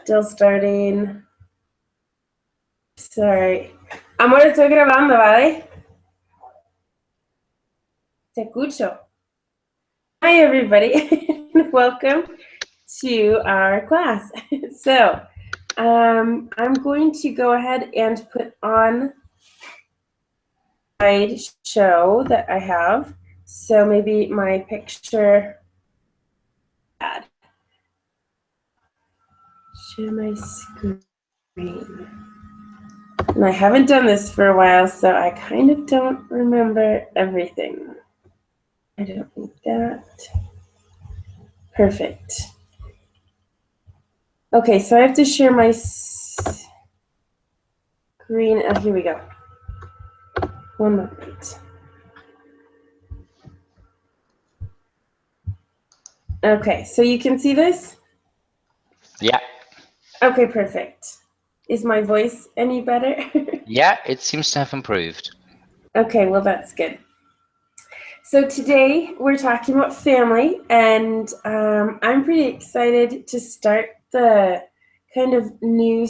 Still starting. Sorry. Amor, estoy grabando, ¿vale? Te escucho. Hi, everybody. Welcome to our class. So, I'm going to go ahead and put on my show that I have. So maybe my picture. Share my screen. And I haven't done this for a while, so I kind of don't remember everything. I don't need that. Perfect. Okay, so I have to share my screen. Oh, here we go. One moment. Okay, so you can see this? Yeah. Okay, perfect. Is my voice any better? Yeah, it seems to have improved. Okay, well, that's good. So today we're talking about family, and I'm pretty excited to start the kind of new,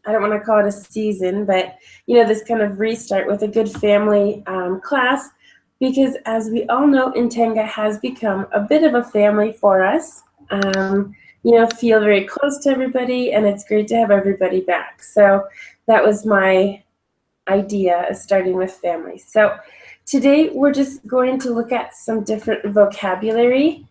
I don't want to call it a season, but you know, this kind of restart with a good family class, because as we all know, Intenga has become a bit of a family for us. You know, feel very close to everybody, and it's great to have everybody back. So that was my idea of starting with family. So today we're just going to look at some different vocabulary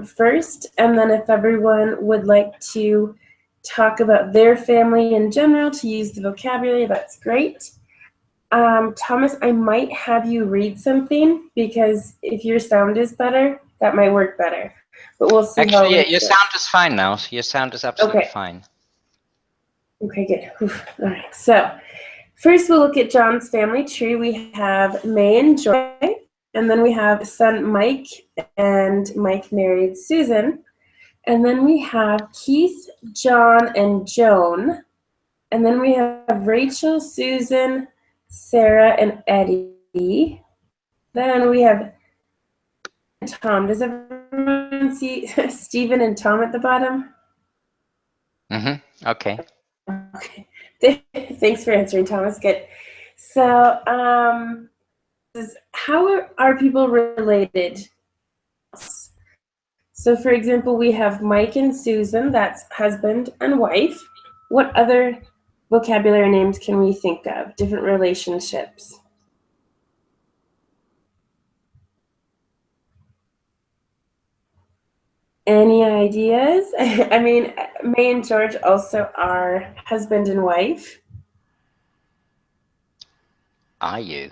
first, and then if everyone would like to talk about their family in general to use the vocabulary, that's great. Thomas, I might have you read something because if your sound is better, that might work better. But we'll see. Actually, yeah, your sound is fine now. Your sound is absolutely fine. Okay, good. Oof. All right, so first we'll look at John's family tree. We have May and Joy, and then we have son Mike, and Mike married Susan. And then we have Keith, John, and Joan. And then we have Rachel, Susan, Sarah, and Eddie. Then we have Tom. Does everyone see Stephen and Tom at the bottom? Mm-hmm. Okay. Okay. Thanks for answering, Thomas. Good. So, how are people related? So, for example, we have Mike and Susan. That's husband and wife. What other vocabulary names can we think of? Different relationships. Any ideas? I mean, May and George also are husband and wife. Are you?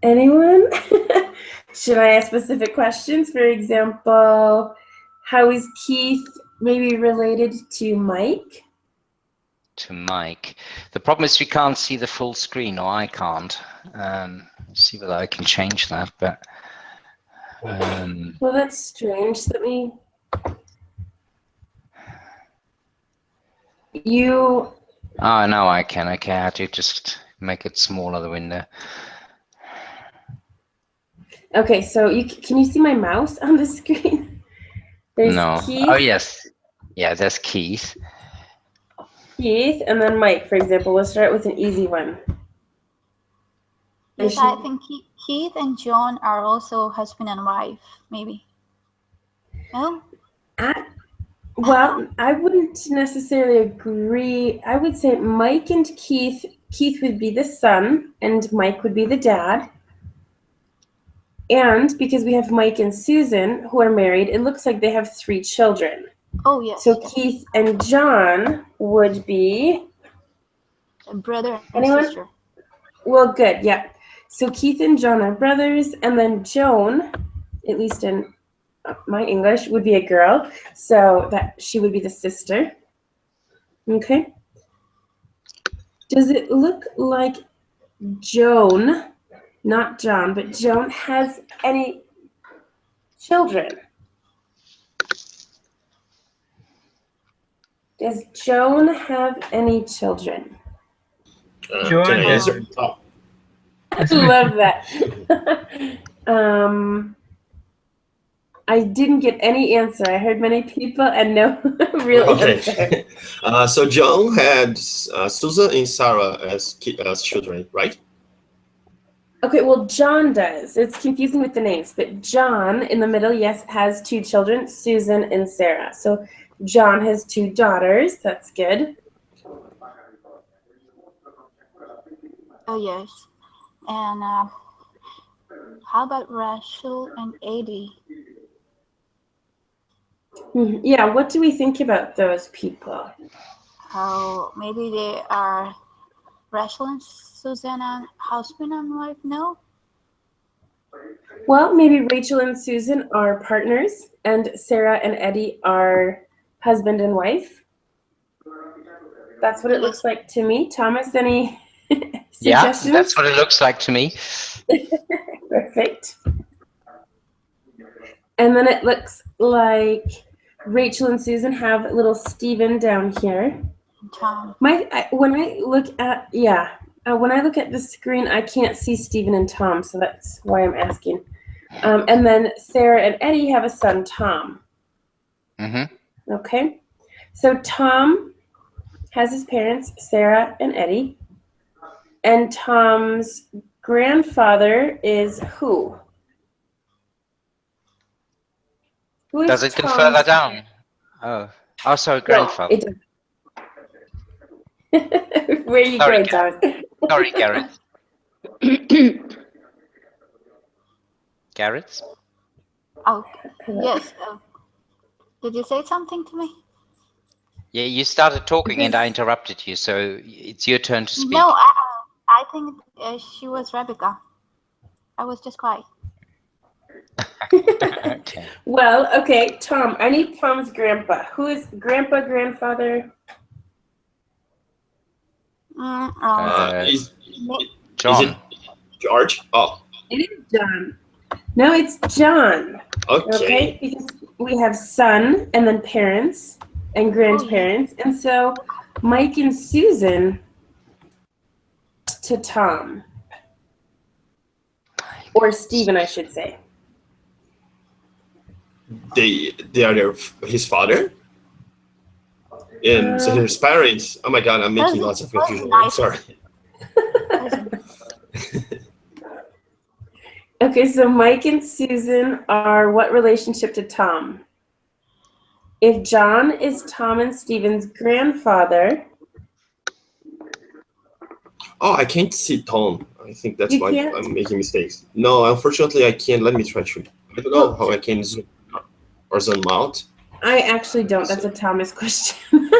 Anyone? Should I ask specific questions? For example, how is Keith maybe related to Mike? To Mike. The problem is we can't see the full screen, or I can't. Let's see whether I can change that, but well, that's strange. Let me. You. Oh, no, I can. Okay, I have to just make it smaller, the window. Okay, so can you see my mouse on the screen? There's no. Keith. Oh, yes. Yeah, there's Keith. Keith, and then Mike, for example. We'll start with an easy one. Yes, I think Keith and John are also husband and wife, maybe. No? Well, I wouldn't necessarily agree. I would say Mike and Keith would be the son, and Mike would be the dad. And because we have Mike and Susan, who are married, it looks like they have 3 children. Oh, yes. So yes. Keith and John would be... A brother and sister. Well, good, yeah. So Keith and John are brothers, and then Joan, at least in my English, would be a girl, so that she would be the sister. Okay. Does it look like Joan, not John, but Joan has any children? Does Joan have any children? Joan is. I love that. I didn't get any answer. I heard many people and no real answer. Okay. So John had Susan and Sarah as children, right? Okay, well, John does. It's confusing with the names, but John in the middle, yes, has 2 children, Susan and Sarah. So John has 2 daughters. That's good. Oh, yes. And how about Rachel and Eddie? Yeah, what do we think about those people? How maybe they are Rachel and Susanna, husband and wife? No? Well, maybe Rachel and Susan are partners, and Sarah and Eddie are husband and wife. That's what it looks like to me. Thomas, any suggestions? Yeah, that's what it looks like to me. Perfect. And then it looks like Rachel and Susan have little Stephen down here. Tom. When I look at the screen, I can't see Stephen and Tom, so that's why I'm asking. And then Sarah and Eddie have a son, Tom. Mm-hmm. Okay, so Tom has his parents, Sarah and Eddie, and Tom's grandfather is who? Who is Does it go Tom's- further down? Oh, sorry, grandfather. No, where are you Sorry, going, Thomas? Sorry, Garrett. Garrett? Oh, yes. Did you say something to me? Yeah, you started talking and I interrupted you, so it's your turn to speak. No, I think she was Rebecca. I was just quiet. Okay. Well, okay, Tom. I need Tom's grandpa. Who is grandpa, grandfather? Is John. it George? Oh, It is John. No, it's John. okay. Because we have son and then parents and grandparents. And so Mike and Susan to Tom. Or Stephen, I should say. They are his father? And so his parents. Oh my God, I'm making lots of confusion. I'm sorry. Okay, so Mike and Susan are what relationship to Tom? If John is Tom and Stephen's grandfather. Oh, I can't see Tom. I think that's why can't? I'm making mistakes. No, unfortunately, I can't. Let me try to. I don't know how I can zoom or zoom out. I actually don't. That's a Thomas question.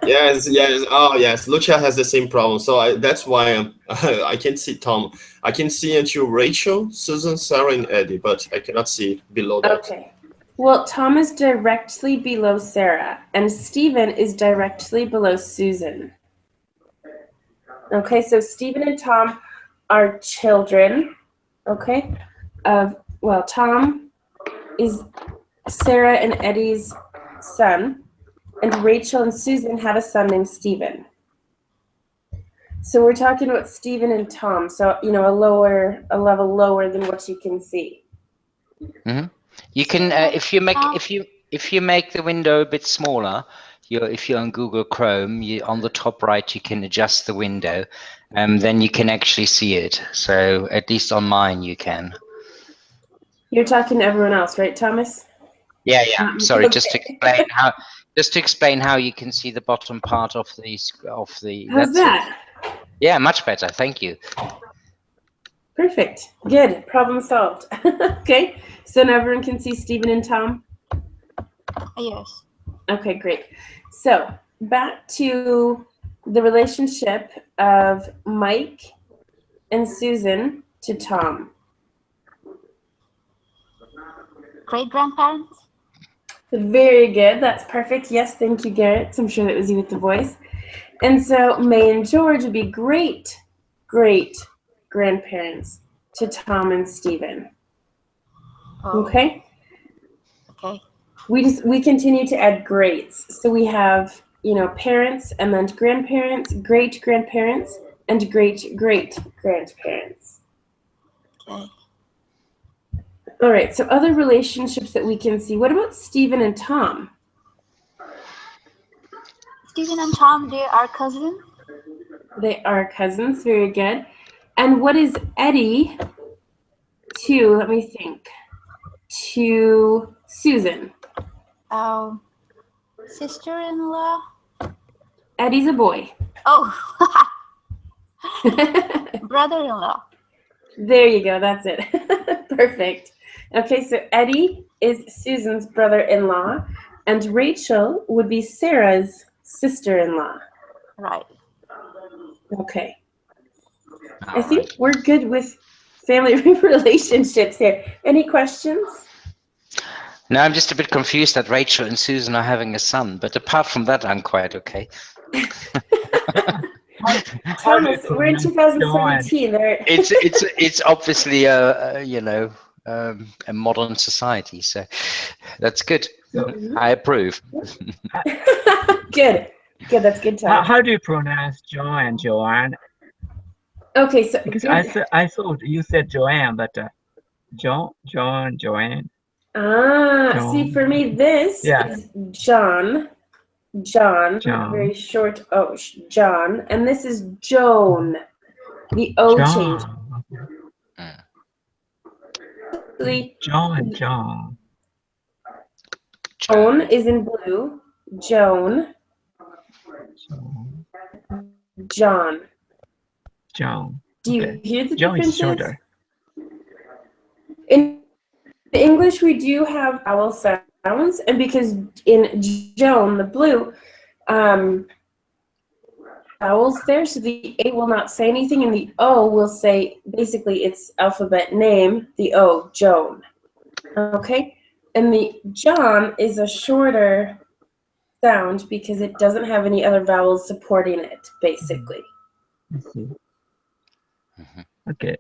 Yes. Oh, yes. Lucia has the same problem. So that's why I can't see Tom. I can see until Rachel, Susan, Sarah, and Eddie, but I cannot see below that. Okay. Well, Tom is directly below Sarah, and Stephen is directly below Susan. Okay, so Stephen and Tom are children. Okay. Tom is Sarah and Eddie's son. And Rachel and Susan have a son named Stephen. So we're talking about Stephen and Tom. So, a level lower than what you can see. Mm-hmm. You can, if you make the window a bit smaller, if you're on Google Chrome, on the top right, you can adjust the window, and then you can actually see it. So at least on mine, you can. You're talking to everyone else, right, Thomas? Yeah. Sorry, Okay. just to explain how you can see the bottom part of the. How's that? Yeah, much better. Thank you. Perfect. Good. Problem solved. Okay. So now everyone can see Stephen and Tom? Yes. Okay, great. So back to the relationship of Mike and Susan to Tom. Great-grandparents? Very good. That's perfect. Yes, thank you, Garrett. I'm sure that was you with the voice. And so May and George would be great grandparents to Tom and Stephen. Oh, Okay? okay. We continue to add greats. So we have, parents and then grandparents, great-grandparents, and great-great-grandparents. Okay. All right, so other relationships that we can see. What about Stephen and Tom? Stephen and Tom, they are cousins. They are cousins. Very good. And what is Eddie to, let me think, to Susan? Sister-in-law. Eddie's a boy. Oh, brother-in-law. There you go. That's it. Perfect. Okay, so Eddie is Susan's brother-in-law, and Rachel would be Sarah's sister-in-law. Right. Okay. I think we're good with family relationships here. Any questions? No, I'm just a bit confused that Rachel and Susan are having a son, but apart from that, I'm quite okay. Thomas, we're in 2017. It's obviously a modern society, so that's good. I approve. Good. That's good time. How do you pronounce John and Joanne? Okay, so because I thought you said Joanne, but Joanne. John. See, for me, this is John, very short O, John, and this is Joan. The O change. John. Joan is in blue. Joan. John. Do you hear the differences? Shorter. In English, we do have vowel sounds, and because in Joan, the blue, vowels there, so the A will not say anything, and the O will say, basically, its alphabet name, the O, Joan. Okay? And the John is a shorter sound because it doesn't have any other vowels supporting it, basically. I see. Okay.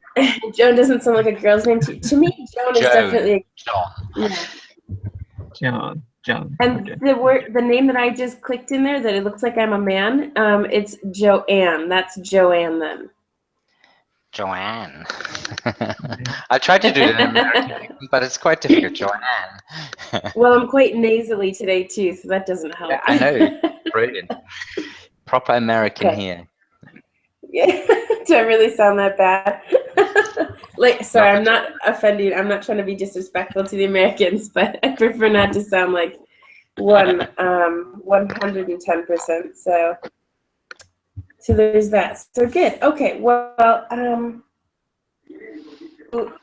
Joan doesn't sound like a girl's name. To me, Joan is definitely John. And the name that I just clicked in there, that it looks like I'm a man, it's Joanne. That's Joanne then. Joanne. I tried to do it in American, but it's quite difficult. Joanne. Well, I'm quite nasally today too, so that doesn't help. Yeah, I know. Brilliant. Proper American here. Yeah. Do I really sound that bad? Sorry, I'm not offending. I'm not trying to be disrespectful to the Americans, but I prefer not to sound like 110%. So there's that. So good. Okay. Well,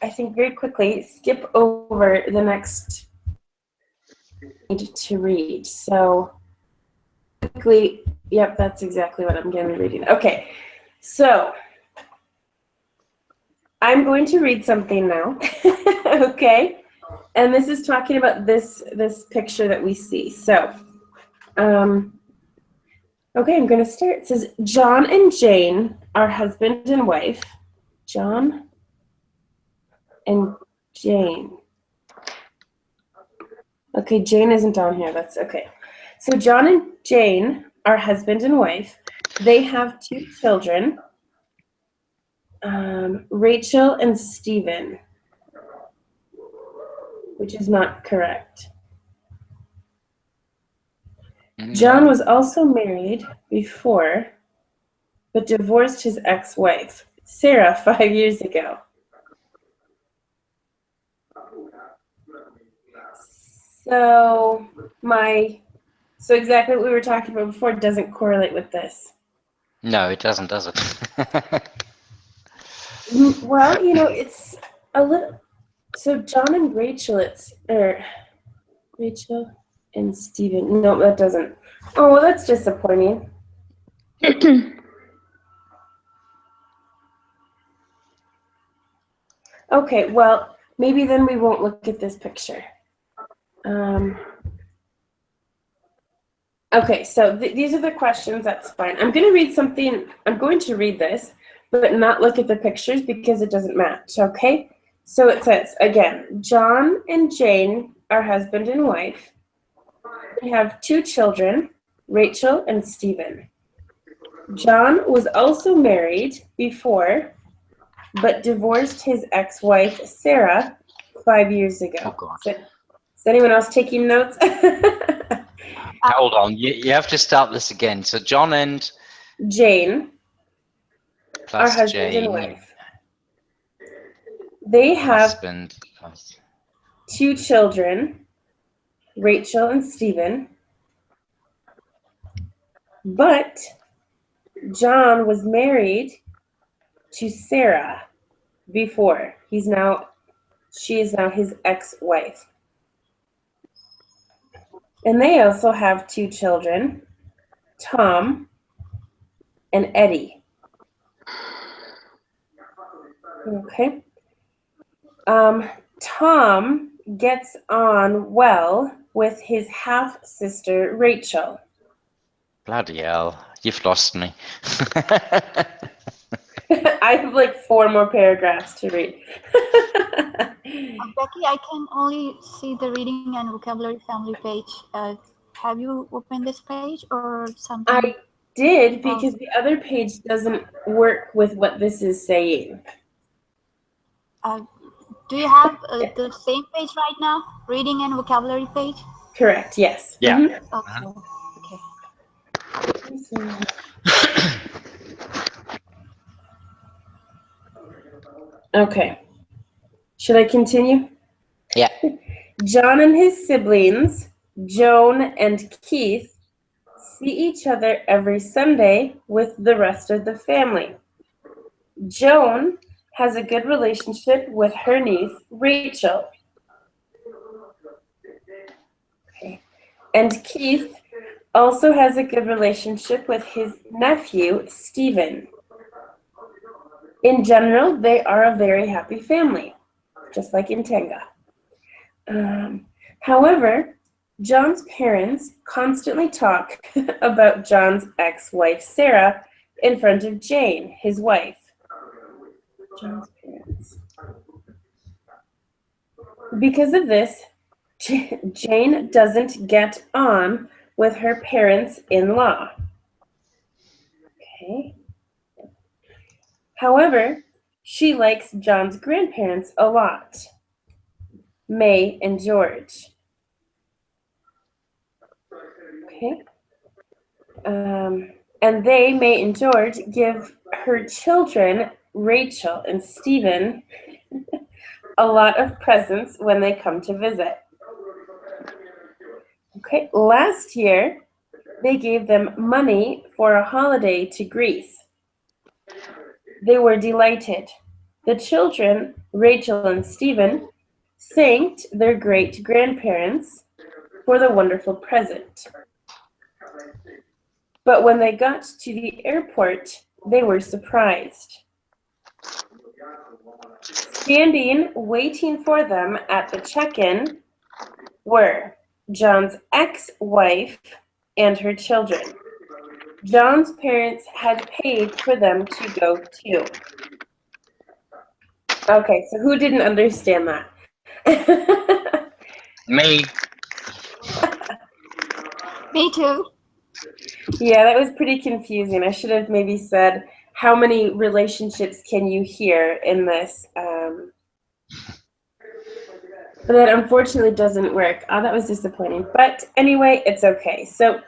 I think very quickly skip over the next need to read. So quickly, yep, that's exactly what I'm going to be reading. Okay. So I'm going to read something now, okay? And this is talking about this picture that we see. So, okay, I'm going to start. It says, John and Jane are husband and wife. John and Jane. Okay, Jane isn't on here. That's okay. So John and Jane are husband and wife. They have 2 children. Rachel and Stephen, which is not correct. John was also married before, but divorced his ex-wife, Sarah, 5 years ago. So exactly what we were talking about before doesn't correlate with this. No, it doesn't, does it? Well, it's a little. So John and Rachel, Rachel and Stephen. No, that doesn't. Oh, well, that's disappointing. Okay, well, maybe then we won't look at this picture. Okay, so these are the questions. That's fine. I'm going to read something. I'm going to read this, but not look at the pictures because it doesn't match, okay? So it says, again, John and Jane are husband and wife. They have 2 children, Rachel and Stephen. John was also married before, but divorced his ex-wife, Sarah, 5 years ago. Oh, God. Is anyone else taking notes? Hold on. You have to start this again. So John and Jane, our plus husband Jane. and wife. They have Husband plus. 2 children, Rachel and Stephen. But John was married to Sarah before. She is now his ex-wife. And they also have 2 children, Tom and Eddie. Okay. Tom gets on well with his half-sister, Rachel. Bloody hell. You've lost me. Becky, I have like 4 more paragraphs to read. I can only see the reading and vocabulary family page. Have you opened this page or something? I did, because the other page doesn't work with what this is saying. Do you have the same page right now? Reading and vocabulary page? Correct, yes. Yeah. Mhm. Okay. Okay. Should I continue? Yeah. John and his siblings, Joan and Keith, see each other every Sunday with the rest of the family. Joan has a good relationship with her niece, Rachel. Okay. And Keith also has a good relationship with his nephew, Stephen. In general, they are a very happy family, just like Intenga. However, John's parents constantly talk about John's ex-wife, Sarah, in front of Jane, his wife. John's parents. Because of this, Jane doesn't get on with her parents-in-law. Okay. However, she likes John's grandparents a lot, May and George. Okay. And they, May and George, give her children, Rachel and Stephen, a lot of presents when they come to visit. Okay, last year, they gave them money for a holiday to Greece. They were delighted. The children, Rachel and Stephen, thanked their great-grandparents for the wonderful present. But when they got to the airport, they were surprised. Standing, waiting for them at the check-in were John's ex-wife and her children. John's parents had paid for them to go too. Okay, so who didn't understand that? Me. Me too. Yeah, that was pretty confusing. I should have maybe said, how many relationships can you hear in this? But that unfortunately doesn't work. Oh, that was disappointing. But anyway, it's okay. So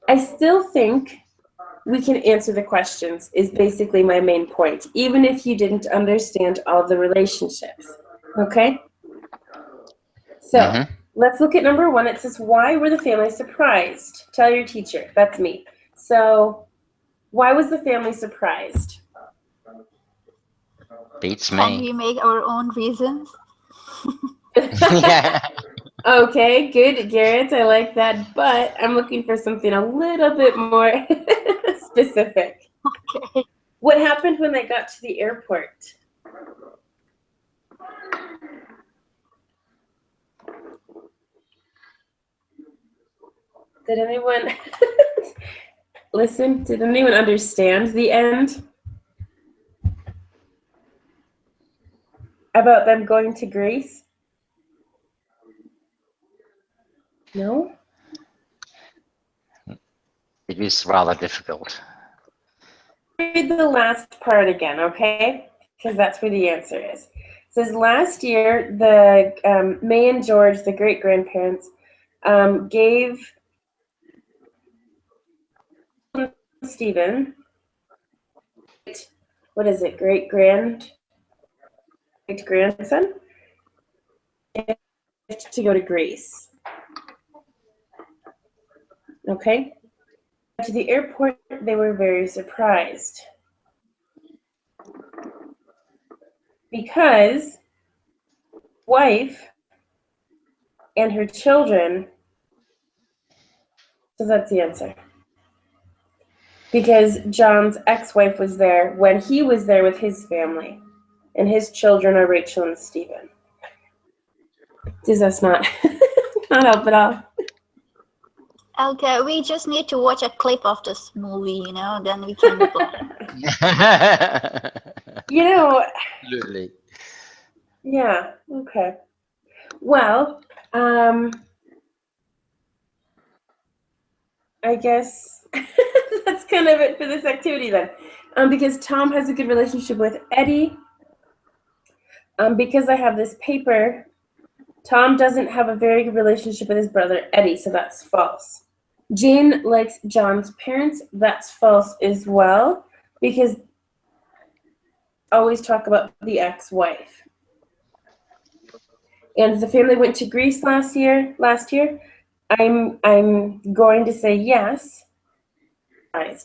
I still think we can answer the questions is basically my main point, even if you didn't understand all the relationships. Okay? So let's look at number 1. It says, why were the family surprised? Tell your teacher. That's me. So why was the family surprised? Beats Can me. we make our own reasons? Yeah. Okay, good, Garrett. I like that. But I'm looking for something a little bit more specific. Okay. What happened when they got to the airport? Did anyone listen? Did anyone understand the end? About them going to Greece? No? It is rather difficult. Read the last part again, okay? Because that's where the answer is. says last year, the May and George, the great-grandparents, gave Stephen, what is it, great-grandson, to go to Greece. Okay? To the airport, they were very surprised because wife and her children, so that's the answer. Because John's ex-wife was there when he was there with his family, and his children are Rachel and Stephen. Does that not help at all? Okay, we just need to watch a clip of this movie, you know, then we can reply. You know, Absolutely. yeah, okay. Well, I guess that's kind of it for this activity then. Because Tom has a good relationship with Eddie. Because I have this paper, Tom doesn't have a very good relationship with his brother Eddie, so that's false. Jane likes John's parents. That's false as well, because always talk about the ex-wife. And the family went to Greece last year. I'm going to say yes. I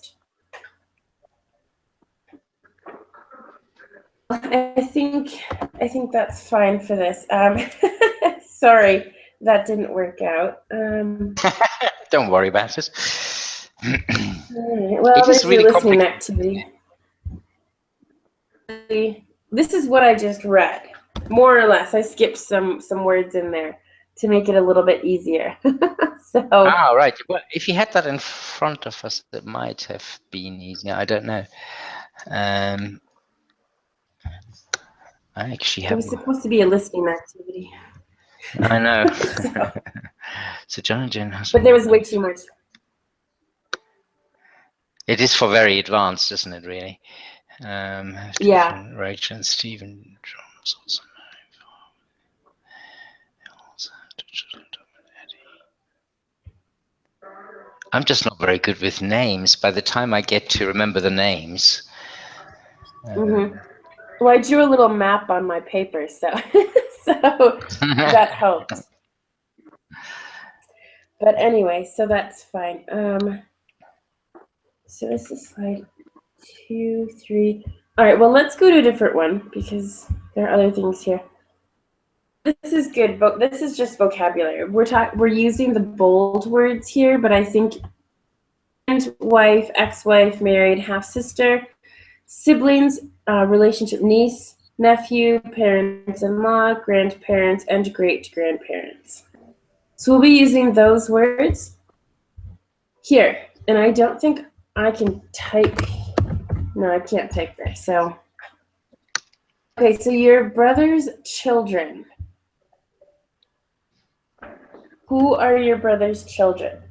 think that's fine for this. Sorry, that didn't work out. Don't worry about it. Well, It is there's really your listening complicated. activity. This is what I just read, more or less. I skipped some words in there to make it a little bit easier. So. Ah, right. Well, if you had that in front of us, it might have been easier. I don't know. I actually It have. was supposed to be a listening activity. I know. So, So John and Jane has. but there was way too much. It is for very advanced, isn't it? Really. Yeah. Rachel and Stephen. John's also I'm just not very good with names. By the time I get to remember the names. Well, I drew a little map on my paper, so that helped. But anyway, so that's fine. So this is slide 2, 3. All right, well, let's go to a different one because there are other things here. This is good. This is just vocabulary. We're using the bold words here, but I think wife, ex-wife, married, half-sister, siblings, relationship, niece, nephew, parents-in-law, grandparents, and great-grandparents. So we'll be using those words here. And I don't think I can type. No, I can't type there. So, okay, so your brother's children. Who are your brother's children?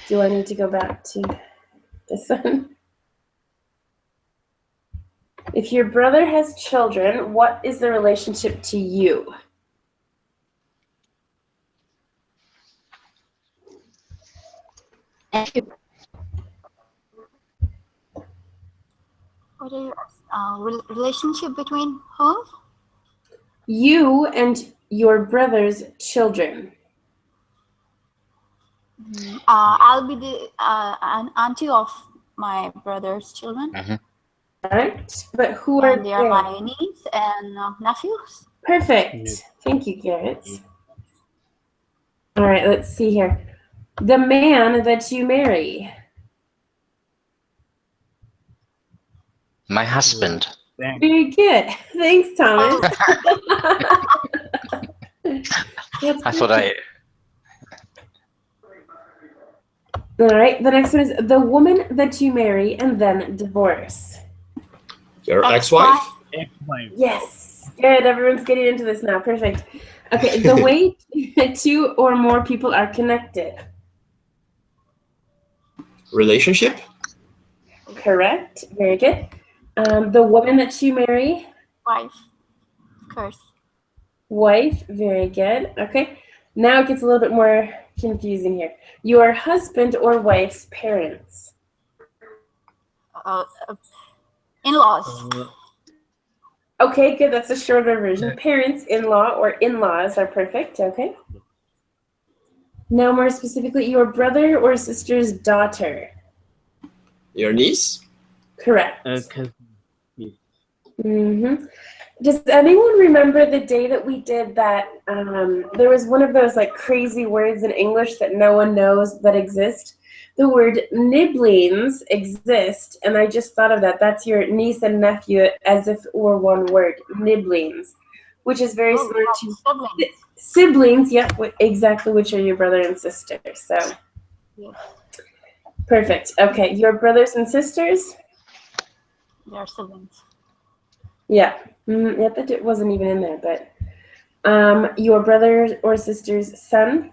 Do I need to go back to this one? If your brother has children, what is the relationship to you? What is relationship between whom? You and your brother's children. I'll be the an auntie of my brother's children. All right, but who are They are my niece and nephews. Perfect. Thank you, Garrett. All right, let's see here. The man that you marry. My husband. Very good. Thanks, Thomas. I thought I. All right, the next one is the woman that you marry and then divorce. Your ex-wife? Ex-wife. Yes. Good. Everyone's getting into this now. Perfect. Okay, the way two or more people are connected. Relationship? correct. Very good. The woman that you marry? Wife, of course. Wife, very good. Okay. Now it gets a little bit more confusing here. Your husband or wife's parents? In-laws. Okay, good. That's a shorter version. Parents, in-law, or in-laws are perfect. Okay. Now more specifically, your brother or sister's daughter? Your niece? Correct. Cousin. Mm-hmm. Does anyone remember the day that we did that? There was one of those like crazy words in English that no one knows that exist. The word nibblings exist, and I just thought of that. That's your niece and nephew as if it were one word, nibblings, which is very similar to Siblings. siblings. Yep, exactly, which are your brother and sister. So, Yes, perfect. Okay, your brothers and sisters? they are siblings. Yeah. Yep, it wasn't even in there, but your brother or sister's son?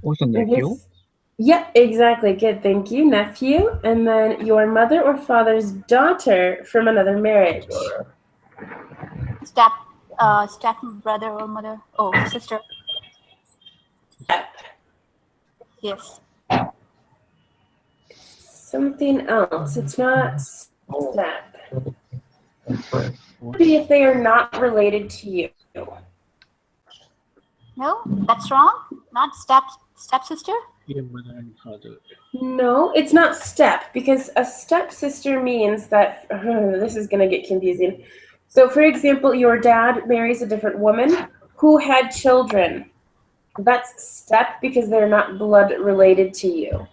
Also nephew. Yep, exactly. Good, thank you. Nephew. And then your mother or father's daughter from another marriage. Step brother or mother. Oh, sister. Step. Yes. Something else. It's not step. Maybe if they are not related to you. No, that's wrong. Not stepsister. Your mother and father. No, it's not step, because a stepsister means that this is going to get confusing. So, for example, your dad marries a different woman who had children. That's step because they're not blood related to you.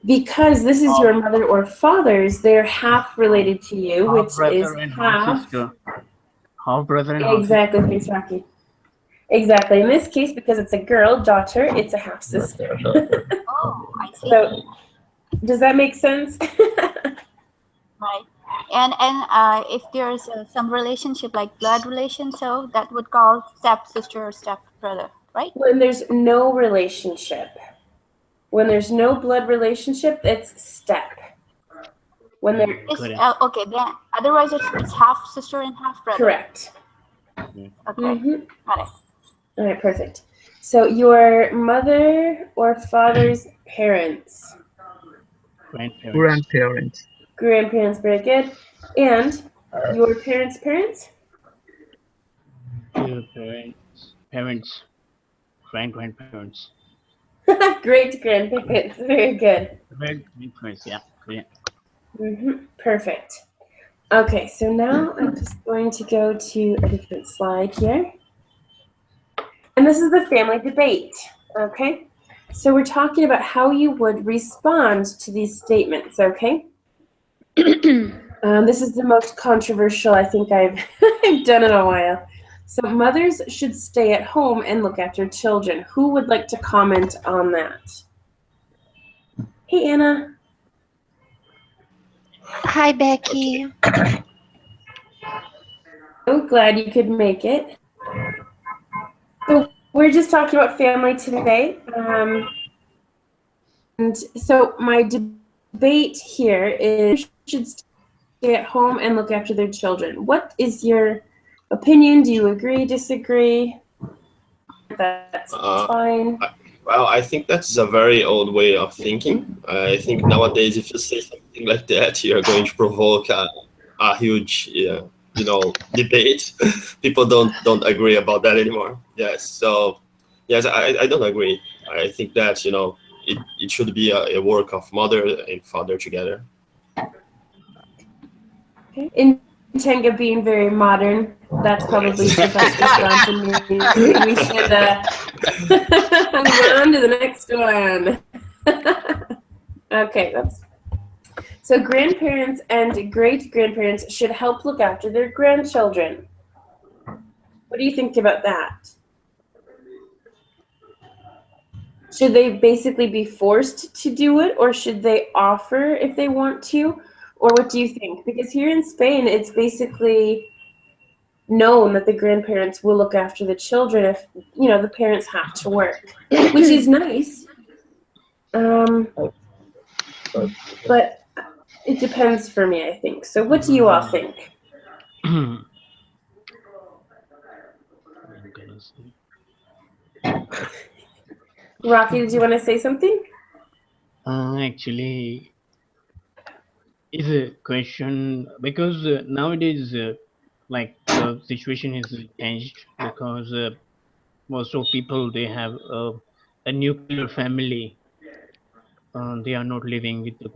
Because this is your mother or father's, they're half related to you, which is half. Half brother and half Exactly, thanks, Rocky. Exactly. In this case, because it's a girl, daughter, it's a half sister. Oh, I see. So, does that make sense? Right. And if there's some relationship like blood relation, so that would call stepsister or stepbrother, right? When there's no relationship. When there's no blood relationship, it's step. When there Okay, then otherwise it's half sister and half brother. correct. Okay, Mm-hmm. got it. All right, perfect. So your mother or father's parents. grandparents. Grandparents, very good. And your parents' parents? Your parents, grandparents. Great grandparents, very good. Grandparents, yeah. Perfect. Okay, so now I'm just going to go to a different slide here. And this is the family debate, okay? So we're talking about how you would respond to these statements, okay? This is the most controversial I think I've done in a while. So mothers should stay at home and look after children. Who would like to comment on that? Hey, Anna. Hi, Becky. So glad you could make it. So we're just talking about family today. And so my debate here is should stay at home and look after their children. What is your opinion? Do you agree, disagree? That's fine. Well, I think that's a very old way of thinking. I think nowadays, if you say something like that, you're going to provoke a huge, debate. People don't agree about that anymore. Yes. So, yes, I don't agree. I think that it should be a work of mother and father together. Okay. Intenga being very modern, that's probably the best response. And we should move on to the next one. Okay, so grandparents and great-grandparents should help look after their grandchildren. What do you think about that? Should they basically be forced to do it, or should they offer if they want to? Or what do you think? Because here in Spain, it's basically known that the grandparents will look after the children if, you know, the parents have to work, which is nice. But it depends for me, I think. So what do you all think? Rocky, did you want to say something? Actually, is a question because nowadays, like the situation has changed because most of people they have a nuclear family. They are not living with the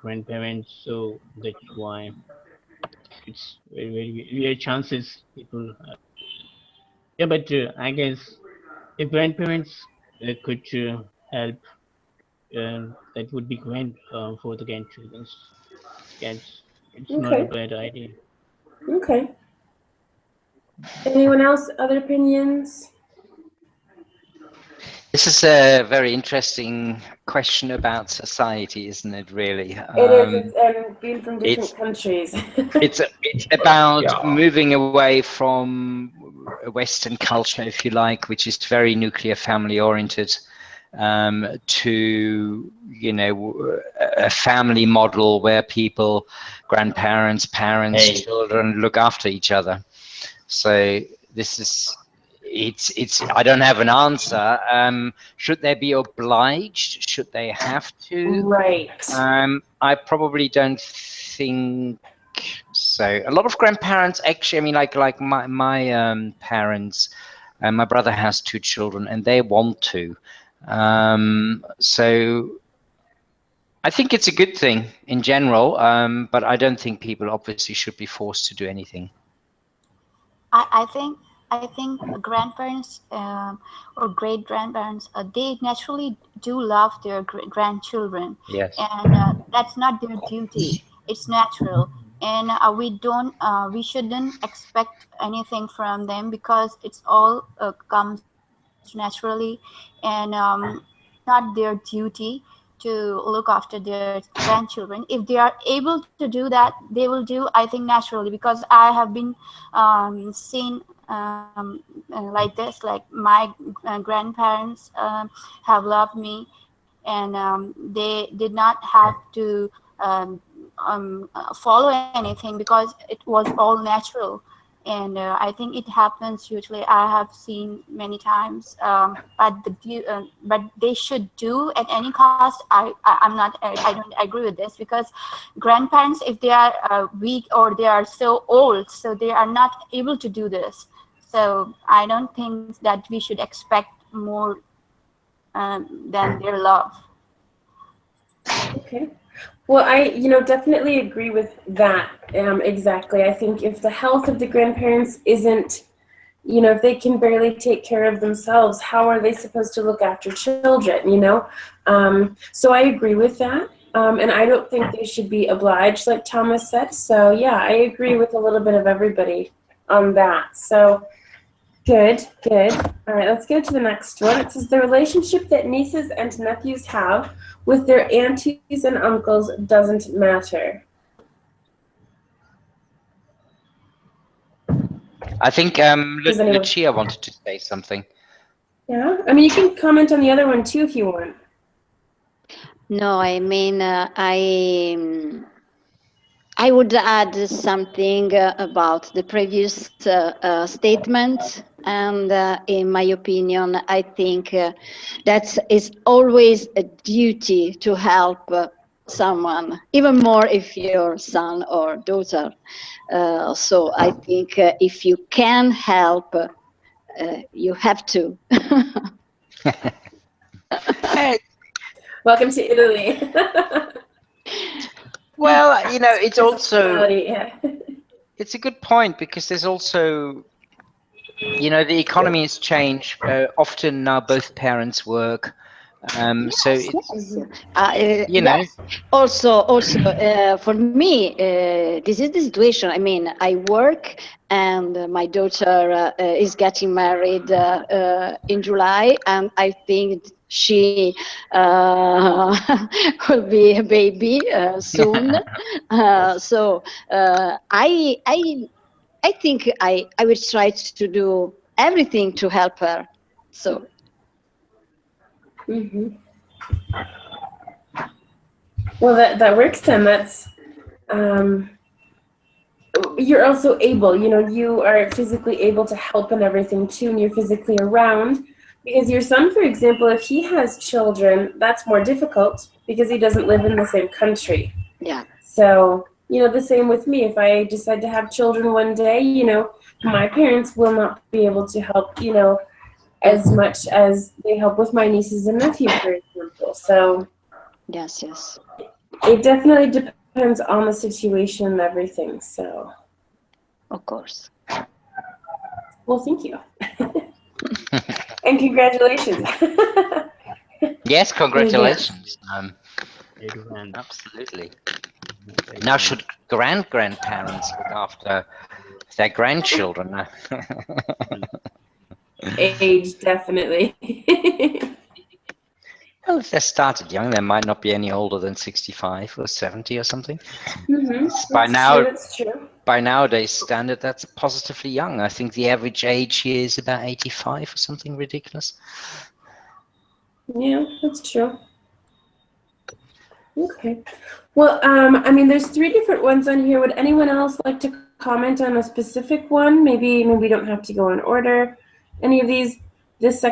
grandparents, so that's why it's very rare chances people. Yeah, but I guess if grandparents could help, that would be great for the grandchildren. It's not a Okay. bad idea. Okay. Anyone else? Other opinions? This is a very interesting question about society, isn't it? Really, It is. It's being from different countries. it's about moving away from Western culture, if you like, which is very nuclear family oriented, to, you know, a family model where people, grandparents, parents, children look after each other. So this is. It's. I don't have an answer. Should they be obliged? Should they have to? Right. I probably don't think so. A lot of grandparents actually. I mean, like my parents. My brother has 2 children, and they want to. So I think it's a good thing in general. But I don't think people obviously should be forced to do anything. I think grandparents or great grandparents, they naturally do love their grandchildren. Yes. And that's not their duty. It's natural, and we shouldn't expect anything from them because it's all comes naturally, and not their duty to look after their grandchildren. If they are able to do that, they will do, I think, naturally, because I have been seen like this, like my grandparents have loved me, and they did not have to follow anything because it was all natural. And I think it happens hugely. I have seen many times, but they should do at any cost. I don't agree with this, because grandparents, if they are weak or they are so old, so they are not able to do this. So I don't think that we should expect more than their love. Okay. Well, I, you know, definitely agree with that. Exactly. I think if the health of the grandparents isn't, you know, if they can barely take care of themselves, how are they supposed to look after children, you know? So I agree with that. And I don't think they should be obliged, like Thomas said. So yeah, I agree with a little bit of everybody on that. So good, good. All right, let's go to the next one. It says the relationship that nieces and nephews have with their aunties and uncles doesn't matter. I think Lucia wanted to say something. Yeah, I mean, you can comment on the other one too if you want. No, I mean, I would add something about the previous statement. And in my opinion, I think that is always a duty to help someone, even more if your son or daughter. So I think if you can help, you have to. Welcome to Italy. Well, you know, it's also, yeah. it's a good point, because there's also, you know, the economy has changed. Often now both parents work. So it's, you know. Also, for me, this is the situation. I mean, I work, and my daughter is getting married in July, and I think she will be a baby soon. So I I think I will try to do everything to help her. So. Mm-hmm. Well, that works then. That's you're also able, you are physically able to help and everything too, and you're physically around. Because your son, for example, if he has children, that's more difficult because he doesn't live in the same country. Yeah. So, the same with me. If I decide to have children one day, my parents will not be able to help, as much as they help with my nieces and nephews, for example. So, Yes, yes. it definitely depends on the situation and everything. So, of course. Well, thank you. And congratulations. Yes, congratulations. Absolutely. Now should grandparents look after their grandchildren? Age, definitely. Well, if they started young, they might not be any older than 65 or 70 or something. Mm-hmm. That's true. By nowadays standard, that's positively young. I think the average age here is about 85 or something ridiculous. Yeah, that's true. Okay. Well, there's 3 different ones on here. Would anyone else like to comment on a specific one? Maybe we don't have to go in order. Any of these? This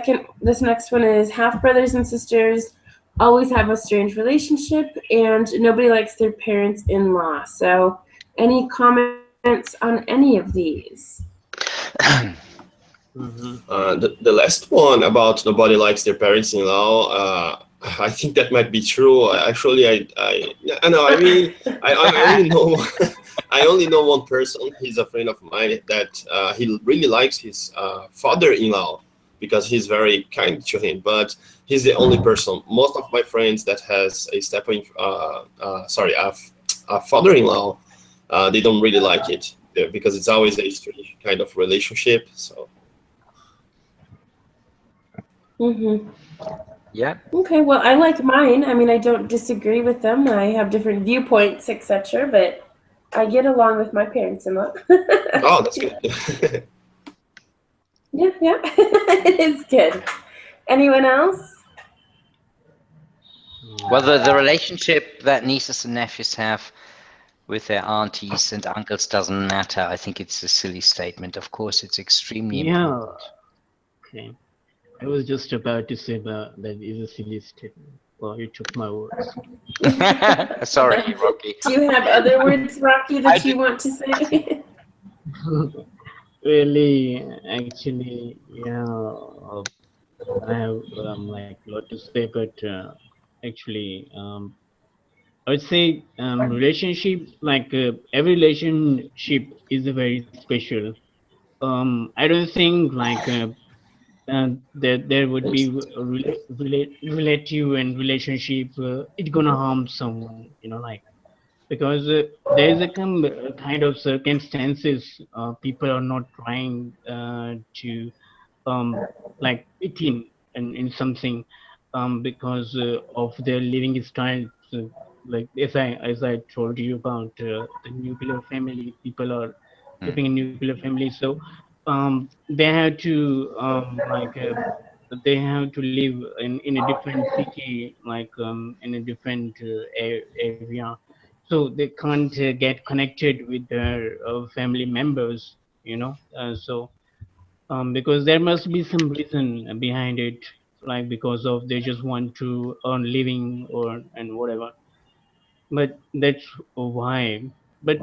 next one is half brothers and sisters always have a strange relationship, and nobody likes their parents-in-law. So, any comments on any of these? The last one about nobody likes their parents-in-law. I think that might be true. Actually, I only know I only know one person. He's a friend of mine that he really likes his father-in-law because he's very kind to him. But he's the only person. Most of my friends that has a father-in-law, they don't really like it because it's always a strange kind of relationship. So. Mm-hmm. Yeah. Okay, well, I like mine. I don't disagree with them. I have different viewpoints, etc., but I get along with my parents-in-law. Oh, that's good. Yeah, it is good. Anyone else? Well, the relationship that nieces and nephews have with their aunties and uncles doesn't matter. I think it's a silly statement. Of course, it's extremely important. Okay. I was just about to say that is a silly statement. Well, you took my words. Sorry, Rocky. Do you have other words, Rocky, that you want to say? Really, actually, I have like a lot to say, but actually, I would say relationship, like every relationship is very special. I don't think like there would be relative and relationship it's gonna harm someone, like, because there is a kind of circumstances people are not trying to like fit in something because of their living style. So, like as I told you about the nuclear family, people are living in nuclear family, so they have to they have to live in a different city, like in a different area, so they can't get connected with their family members, so because there must be some reason behind it, like because of they just want to earn living and whatever, but that's why. But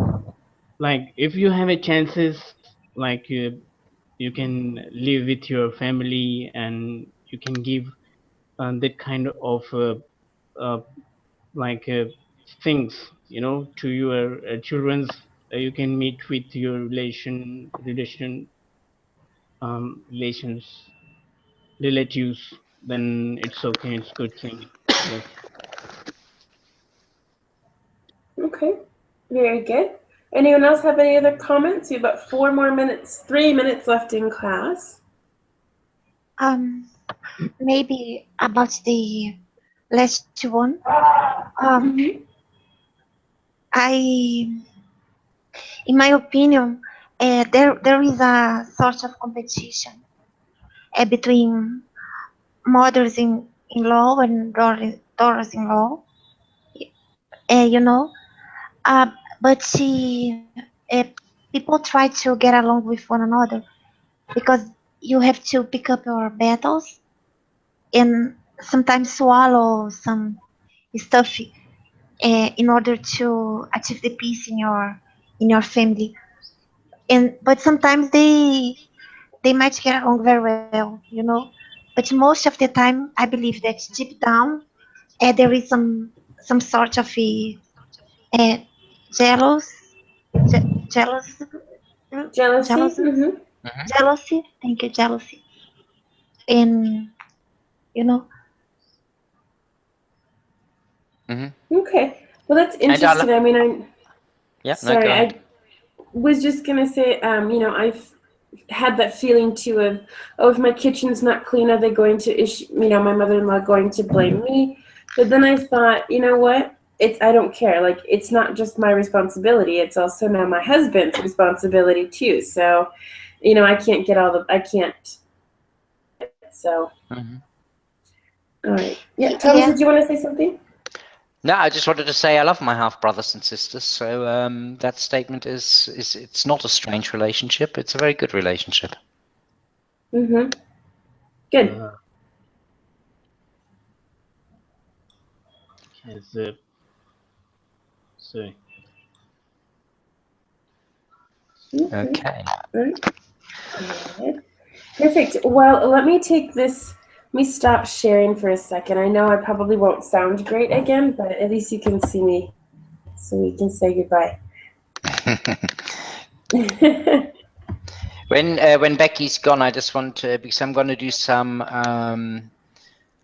like if you have a chances, like you can live with your family and you can give that kind of uh, like things, to your children's. You can meet with your relations, relatives, then it's okay, it's good thing, I guess. Okay, very good. Anyone else have any other comments? We have about 4 more minutes, 3 minutes left in class. Maybe about the last one. In my opinion, there is a sort of competition between mothers-in-law and daughters-in-law, you know. Uh, but people try to get along with one another because you have to pick up your battles and sometimes swallow some stuff in order to achieve the peace in your family. And but sometimes they might get along very well, you know. But most of the time, I believe that deep down, there is some sort of a jealous, jealous, Jealousy? jealousy, jealousy. Thank you, jealousy. And you know, Okay. Well, that's interesting. I mean, sorry, I was just gonna say, you know, I've had that feeling too of, oh, if my kitchen's not clean, are they going to you know, my mother-in-law going to blame me? But then I thought, you know what? I don't care. Like, it's not just my responsibility. It's also now my husband's responsibility too. So, you know, I can't get I can't. So, all right. Yeah, Thomas, did you want to say something? No, I just wanted to say I love my half brothers and sisters. So that statement is it's not a strange relationship. It's a very good relationship. Good. Okay. Perfect. Well, let me take this. Let me stop sharing for a second. I know I probably won't sound great again, but at least you can see me, so we can say goodbye. When Becky's gone, I just want to, because I'm going to do some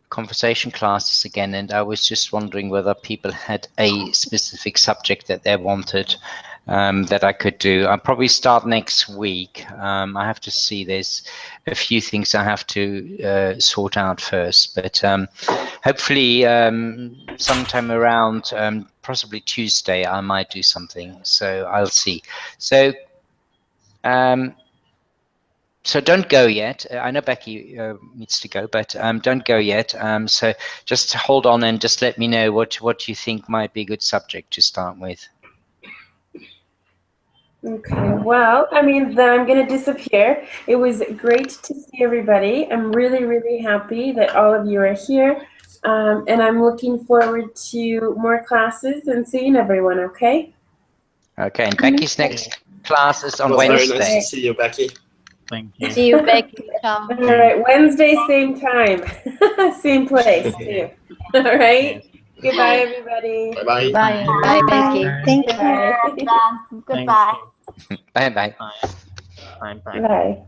conversation classes again, and I was just wondering whether people had a specific subject that they wanted that I could do. I'll probably start next week. I have to see, there's a few things I have to sort out first, but hopefully sometime around possibly Tuesday I might do something, so I'll see. So so don't go yet. I know Becky needs to go, but don't go yet. So just hold on and just let me know what you think might be a good subject to start with. Okay, well, I mean, then I'm going to disappear. It was great to see everybody. I'm really, really happy that all of you are here. And I'm looking forward to more classes and seeing everyone, okay? Okay, and Becky's next class is on It was Wednesday. very nice to see you, Becky. Thank you. See you, Becky. Ciao. All right, Wednesday, same time, same place, too. All right? Goodbye, everybody. Bye-bye. Bye. Bye, Becky. thank you. Goodbye. Bye bye. Bye. Bye.